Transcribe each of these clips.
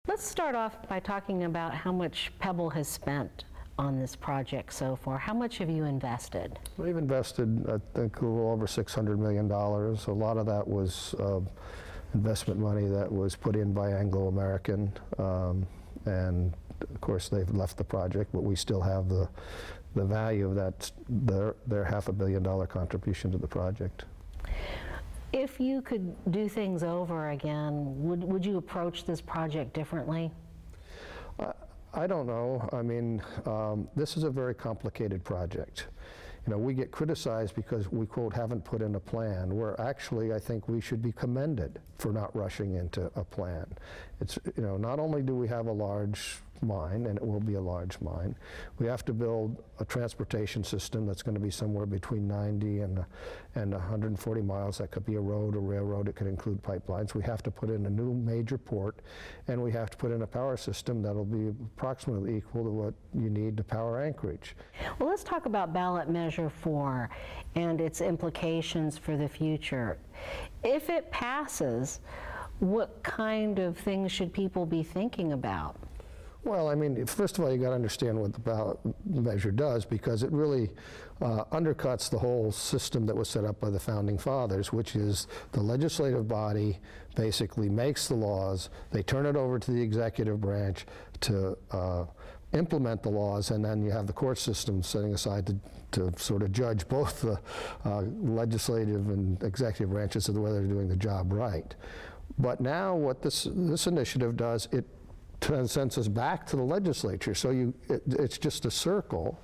Let's start off by talking about how much Pebble has spent on this project so far. How much have you invested? We've invested, I think, a little over $600 million. A lot of that was investment money that was put in by Anglo-American, and of course they've left the project, but we still have the value of that, their $500 million contribution to the project. If you could do things over again, would you approach this project differently? I don't know. I mean, this is a very complicated project. You know, we get criticized because we, quote, haven't put in a plan, where actually I think we should be commended for not rushing into a plan. It's, you know, not only do we have a large mine, and it will be a large mine, we have to build a transportation system that's going to be somewhere between 90 and 140 miles. That could be a road, a railroad, it could include pipelines. We have to put in a new major port, and we have to put in a power system that'll be approximately equal to what you need to power Anchorage. Well, let's talk about Ballot Measure 4 and its implications for the future. If it passes, what kind of things should people be thinking about? Well, I mean, first of all, you got to understand what the ballot measure does, because it really undercuts the whole system that was set up by the founding fathers, which is the legislative body basically makes the laws, they turn it over to the executive branch to implement the laws, and then you have the court system setting aside to sort of judge both the legislative and executive branches of whether they're doing the job right. But now what this initiative does, it sends us back to the legislature, so it's just a circle,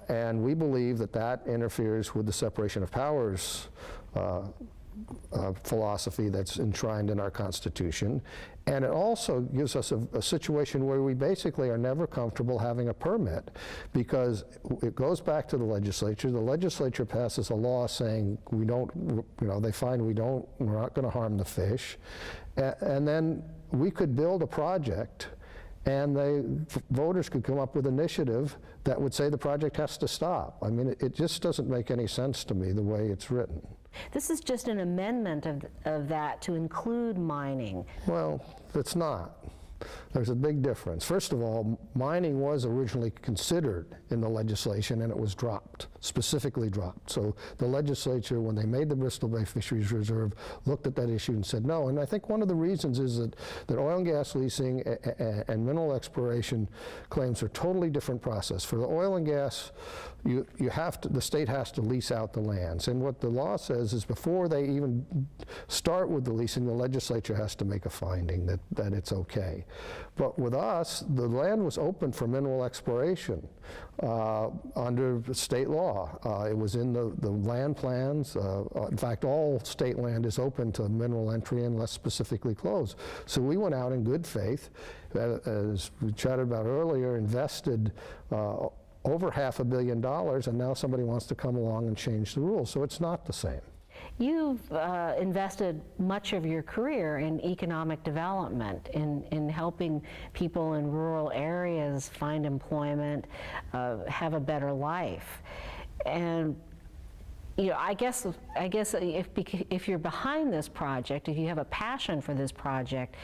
and we believe that that interferes with the separation of powers philosophy that's enshrined in our Constitution, and it also gives us a situation where we basically are never comfortable having a permit, because it goes back to the legislature passes a law saying we don't, you know, they find we're not going to harm the fish, and then we could build a project and voters could come up with an initiative that would say the project has to stop. I mean, it just doesn't make any sense to me the way it's written. This is just an amendment of that to include mining. Well, it's not. There's a big difference. First of all, mining was originally considered in the legislation, and it was dropped, specifically dropped. So the legislature, when they made the Bristol Bay Fisheries Reserve, looked at that issue and said no. And I think one of the reasons is that oil and gas leasing and mineral exploration claims are totally different process. For the oil and gas, the state has to lease out the lands. And what the law says is before they even start with the leasing, the legislature has to make a finding that it's okay. But with us, the land was open for mineral exploration under state law. It was in the land plans. In fact, all state land is open to mineral entry unless specifically closed. So we went out in good faith, as we chatted about earlier, invested over $500 million, and now somebody wants to come along and change the rules. So it's not the same. You've invested much of your career in economic development, in helping people in rural areas find employment, have a better life. And you know, I guess if you're behind this project, if you have a passion for this project,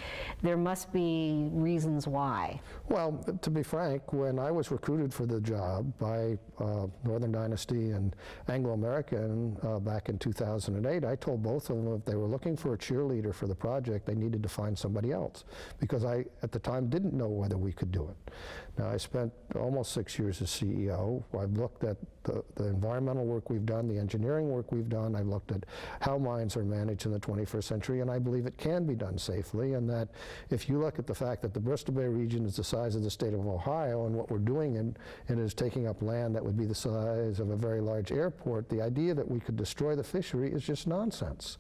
there must be reasons why. Well, to be frank, when I was recruited for the job by Northern Dynasty and Anglo-American back in 2008, I told both of them if they were looking for a cheerleader for the project, they needed to find somebody else, because I, at the time, didn't know whether we could do it. Now, I spent almost 6 years as CEO. I've looked at the environmental work we've done, the engineering work we've done. I've looked at how mines are managed in the 21st century, and I believe it can be done safely, and that if you look at the fact that the Bristol Bay region is the size of the state of Ohio, and what we're doing and is taking up land that would be the size of a very large airport, the idea that we could destroy the fishery is just nonsense.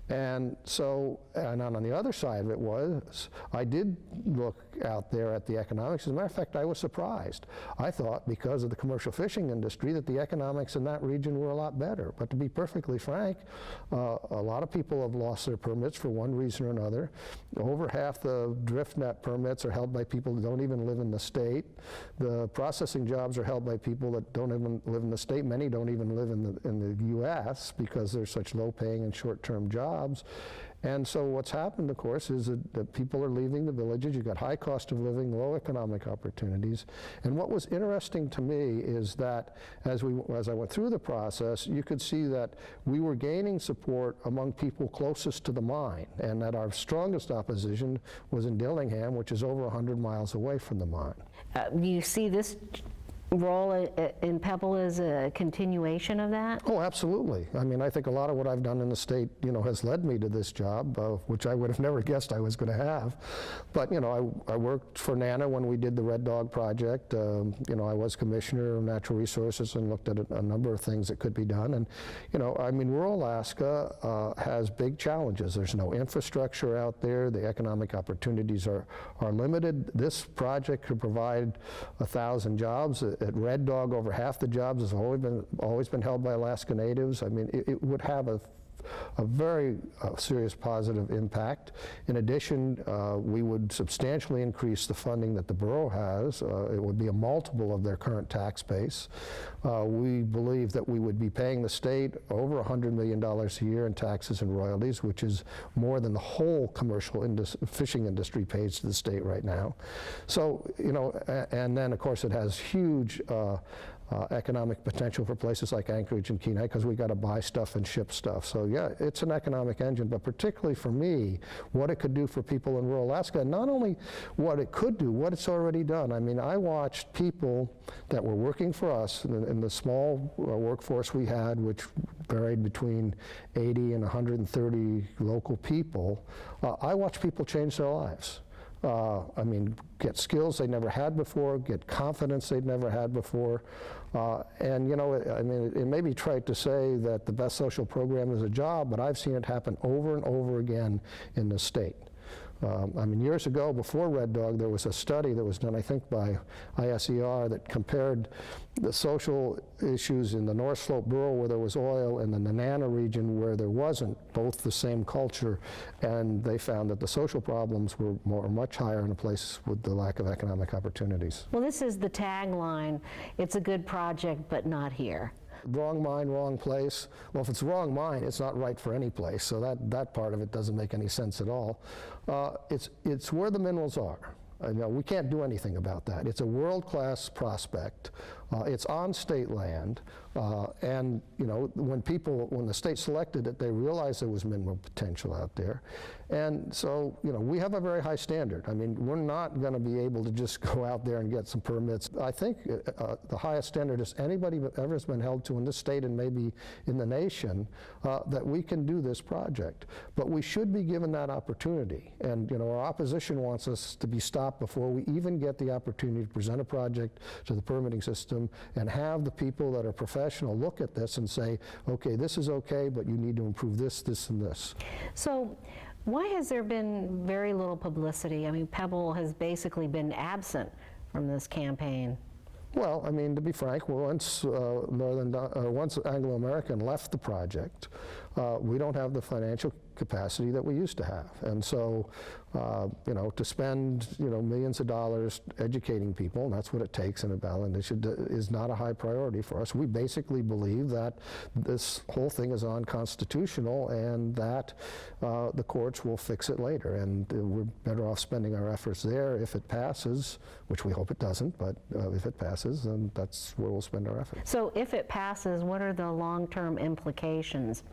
And so, and on the other side of it was, I did look out there at the economics. As a matter of fact, I was surprised. I thought because of the commercial fishing industry that the economics in that region were a lot better. But to be perfectly frank, a lot of people have lost their permits for one reason or another. Over half the drift net permits are held by people that don't even live in the state. The processing jobs are held by people that don't even live in the state. Many don't even live in the U.S. because they're such low-paying and short-term jobs. And so what's happened, of course, is that people are leaving the villages. You've got high cost of living, low economic opportunities. And what was interesting to me is that as I went through the process, you could see that we were gaining support among people closest to the mine, and that our strongest opposition was in Dillingham, which is over 100 miles away from the mine. Do you see this role in Pebble as a continuation of that? Oh, absolutely. I mean, I think a lot of what I've done in the state, has led me to this job, which I would have never guessed I was going to have. But, I worked for NANA when we did the Red Dog project. I was commissioner of natural resources and looked at a number of things that could be done. And, rural Alaska has big challenges. There's no infrastructure out there. The economic opportunities are limited. This project could provide 1,000 jobs. At Red Dog, over half the jobs has always been held by Alaska Natives. I mean, it would have a very serious positive impact. In addition, we would substantially increase the funding that the borough has. It would be a multiple of their current tax base. We believe that we would be paying the state over $100 million a year in taxes and royalties, which is more than the whole commercial fishing industry pays to the state right now. So, and then of course it has huge economic potential for places like Anchorage and Kenai, because we got to buy stuff and ship stuff. So yeah, it's an economic engine, but particularly for me, what it could do for people in rural Alaska, and not only what it could do, what it's already done. I mean, I watched people that were working for us in the small workforce we had, which varied between 80 and 130 local people. I watched people change their lives. Get skills they never had before, get confidence they'd never had before. It may be trite to say that the best social program is a job, but I've seen it happen over and over again in the state. Years ago, before Red Dog, there was a study that was done, I think, by ISER that compared the social issues in the North Slope Borough where there was oil and the Nenana region where there wasn't, both the same culture, and they found that the social problems were much higher in a place with the lack of economic opportunities. Well, this is the tagline, it's a good project, but not here. Wrong mine, wrong place. Well, if it's wrong mine, it's not right for any place, so that part of it doesn't make any sense at all. It's where the minerals are. We can't do anything about that. It's a world-class prospect. It's on state land, and when the state selected it, they realized there was mineral potential out there. And so, we have a very high standard. We're not going to be able to just go out there and get some permits. I think the highest standard is anybody that ever has been held to in this state and maybe in the nation, that we can do this project. But we should be given that opportunity. And, our opposition wants us to be stopped before we even get the opportunity to present a project to the permitting system and have the people that are professional look at this and say, okay, this is okay, but you need to improve this, this, and this. So why has there been very little publicity? Pebble has basically been absent from this campaign. Well, to be frank, once Anglo-American left the project, we don't have the financial capacity that we used to have. And so, to spend, millions of dollars educating people, and that's what it takes in a ballot initiative, is not a high priority for us. We basically believe that this whole thing is unconstitutional and that the courts will fix it later. And we're better off spending our efforts there if it passes, which we hope it doesn't, but if it passes, then that's where we'll spend our efforts. So if it passes, what are the long-term implications?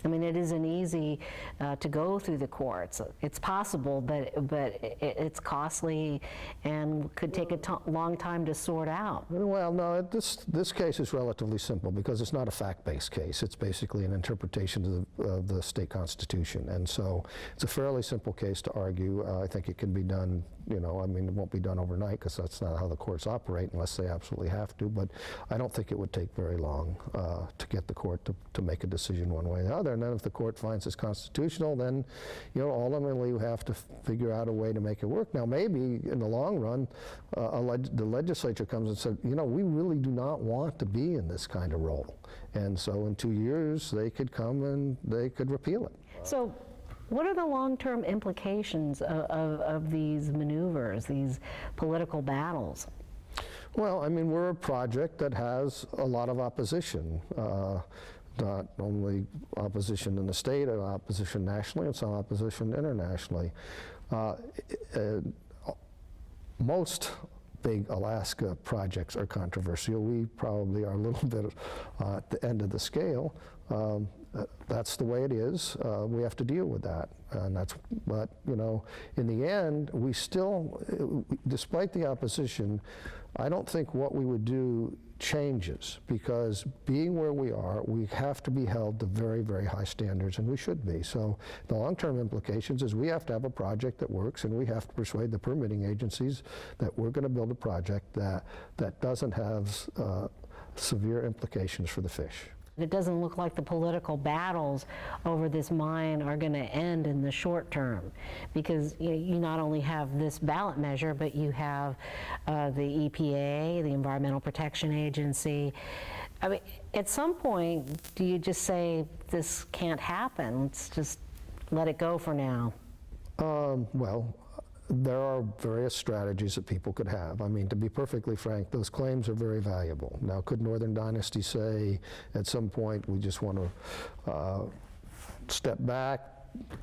It isn't easy to go through the courts. It's possible, but it's costly and could take a long time to sort out. Well, no, this case is relatively simple because it's not a fact-based case. It's basically an interpretation of the state constitution, and so it's a fairly simple case to argue. I think it can be done. It won't be done overnight because that's not how the courts operate unless they absolutely have to. But I don't think it would take very long to get the court to make a decision one way or the other. And then if the court finds it's constitutional, then, ultimately you have to figure out a way to make it work. Now, maybe in the long run, the legislature comes and says, we really do not want to be in this kind of role. And so in 2 years, they could come and they could repeal it. So what are the long-term implications of these maneuvers, these political battles? Well, we're a project that has a lot of opposition. not only opposition in the state, and opposition nationally, and some opposition internationally. Most big Alaska projects are controversial. We probably are a little bit at the end of the scale. That's the way it is. We have to deal with that, and but you know, in the end, we still, despite the opposition, I don't think what we would do changes, because being where we are, we have to be held to very, very high standards, and we should be. So the long-term implications is we have to have a project that works, and we have to persuade the permitting agencies that we're going to build a project that doesn't have severe implications for the fish. It doesn't look like the political battles over this mine are going to end in the short term, because you not only have this ballot measure, but you have the EPA, the Environmental Protection Agency. I mean, at some point, do you just say, this can't happen, let's just let it go for now? Well, there are various strategies that people could have. I mean, to be perfectly frank, those claims are very valuable. Now, could Northern Dynasty say at some point we just want to step back,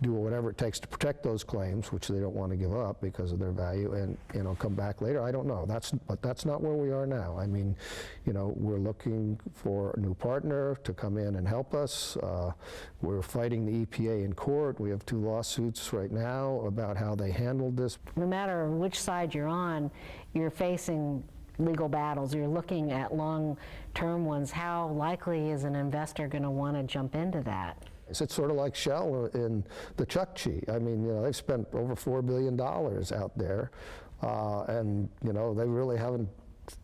do whatever it takes to protect those claims, which they don't want to give up because of their value, and come back later? I don't know. But that's not where we are now. I mean, we're looking for a new partner to come in and help us. We're fighting the EPA in court. We have 2 lawsuits right now about how they handled this. No matter which side you're on, you're facing legal battles. You're looking at long-term ones. How likely is an investor going to want to jump into that? It's sort of like Shell in the Chukchi. I mean, they've spent over $4 billion out there, and they really haven't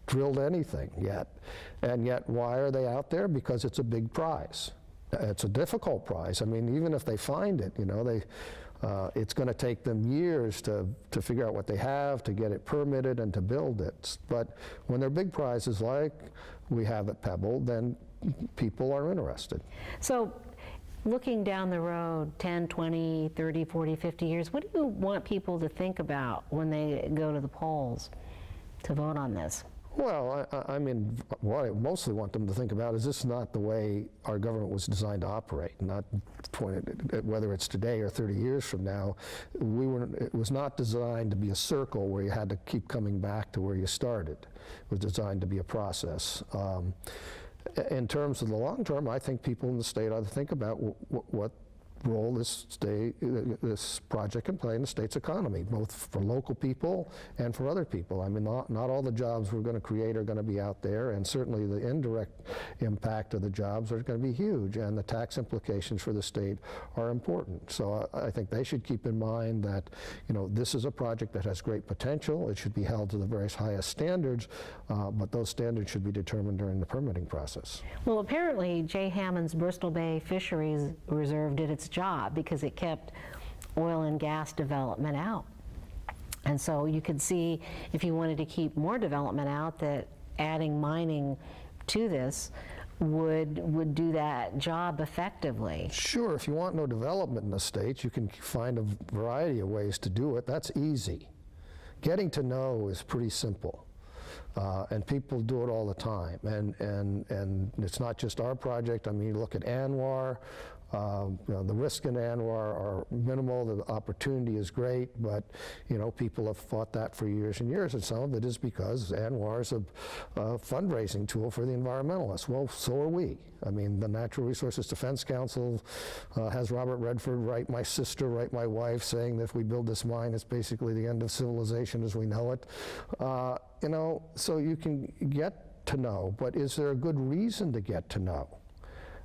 drilled anything yet. And yet, why are they out there? Because it's a big prize. It's a difficult prize. I mean, even if they find it, it's going to take them years to figure out what they have, to get it permitted, and to build it. But when they're big prizes like we have at Pebble, then people are interested. So, looking down the road 10, 20, 30, 40, 50 years, what do you want people to think about when they go to the polls to vote on this? Well, I mean, what I mostly want them to think about is this is not the way our government was designed to operate, not whether it's today or 30 years from now. It was not designed to be a circle where you had to keep coming back to where you started. It was designed to be a process. In terms of the long term, I think people in the state ought to think about what role this project can play in the state's economy, both for local people and for other people. I mean, not all the jobs we're going to create are going to be out there, and certainly the indirect impact of the jobs are going to be huge, and the tax implications for the state are important. So I think they should keep in mind that, this is a project that has great potential. It should be held to the very highest standards, but those standards should be determined during the permitting process. Well, apparently Jay Hammond's Bristol Bay Fisheries Reserve did its job, because it kept oil and gas development out. And so you could see, if you wanted to keep more development out, that adding mining to this would do that job effectively. Sure, if you want no development in the state, you can find a variety of ways to do it. That's easy. Getting to know is pretty simple. And people do it all the time. And it's not just our project. I mean, you look at ANWR. The risks in ANWR are minimal, the opportunity is great, but people have fought that for years and years, and some of it is because ANWR is a fundraising tool for the environmentalists. Well, so are we. I mean, the Natural Resources Defense Council has Robert Redford write my sister, write my wife, saying that if we build this mine, it's basically the end of civilization as we know it. So you can get to know, but is there a good reason to get to know?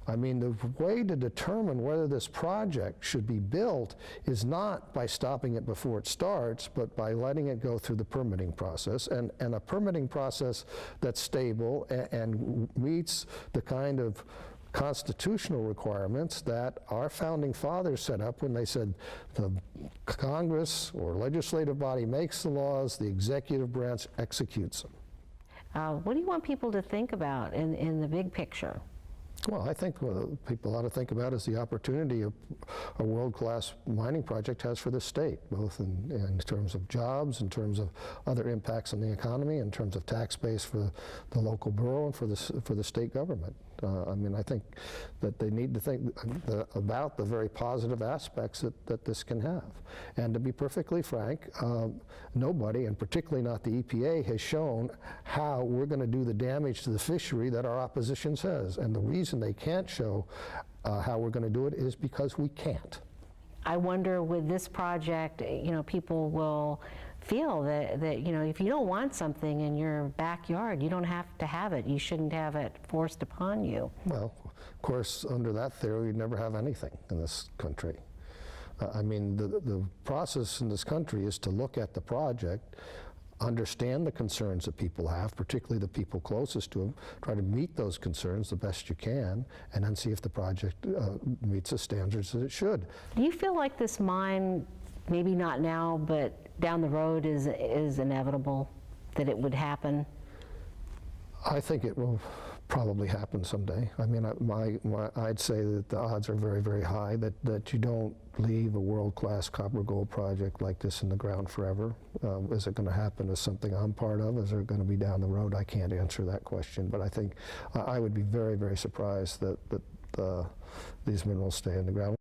I mean, the way to determine whether this project should be built is not by stopping it before it starts, but by letting it go through the permitting process, and a permitting process that's stable and meets the kind of constitutional requirements that our founding fathers set up when they said the Congress or legislative body makes the laws, the executive branch executes them. What do you want people to think about in the big picture? Well, I think what people ought to think about is the opportunity a world-class mining project has for the state, both in terms of jobs, in terms of other impacts on the economy, in terms of tax base for the local borough and for the state government. I mean, I think that they need to think about the very positive aspects that this can have. And to be perfectly frank, nobody, and particularly not the EPA, has shown how we're going to do the damage to the fishery that our opposition says. And the reason they can't show how we're going to do it is because we can't. I wonder with this project, you know, people will feel that, you know, if you don't want something in your backyard, you don't have to have it. You shouldn't have it forced upon you. Well, of course, under that theory, we'd never have anything in this country. I mean, the process in this country is to look at the project, understand the concerns that people have, particularly the people closest to them, try to meet those concerns the best you can, and then see if the project meets the standards that it should. Do you feel like this mine, maybe not now, but down the road is inevitable, that it would happen? I think it will probably happen someday. I mean, I'd say that the odds are very, very high that you don't leave a world-class copper gold project like this in the ground forever. Is it going to happen as something I'm part of? Is it going to be down the road? I can't answer that question, but I think I would be very, very surprised that these minerals stay in the ground.